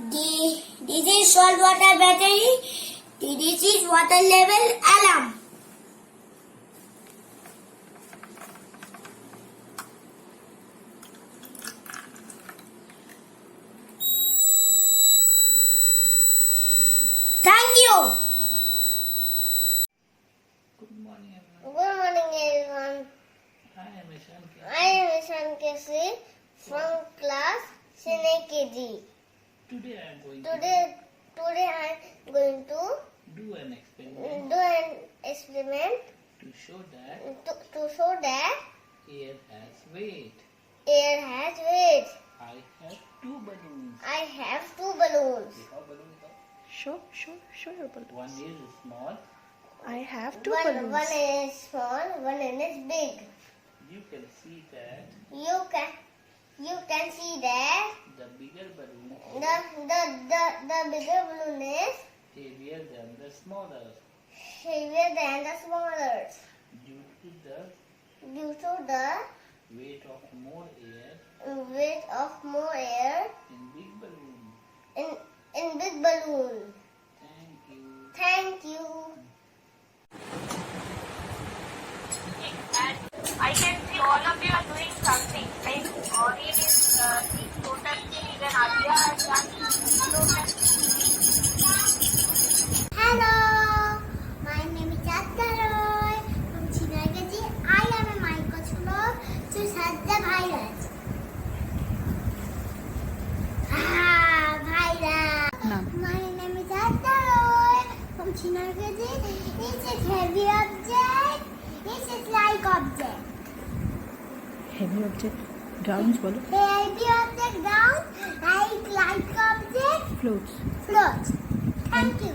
This is salt water battery. This is water level alarm. Thank you. Good morning, everyone. Good morning, everyone. I am Ishan Kesi from class Senior KG. Today I am going Today I am going to to do an experiment do an experiment to show that to show that air has weight. air has weight. I have two balloons. I have two balloons. How balloon is that? Show your balloon. One is small. I have two One balloons. is small, one is big. You can see that You can see that the bigger balloon the bigger balloon is heavier than the smaller. heavier than the smaller. Due Due to the weight of more air weight of more air in big balloon. in big balloon. Thank you. Thank you. I can see all of you are doing something. Like Maureen is total thing, then Adia has done total. Hello, my name is Roy from Chinagaji. I am a microscope to search the virus. Virus. No. My name is Roy from Chinagaji. It's a heavy object. It's a light object. Heavy object. Grounds bolo. Heavy object down, light object Floats. floats. Thank you.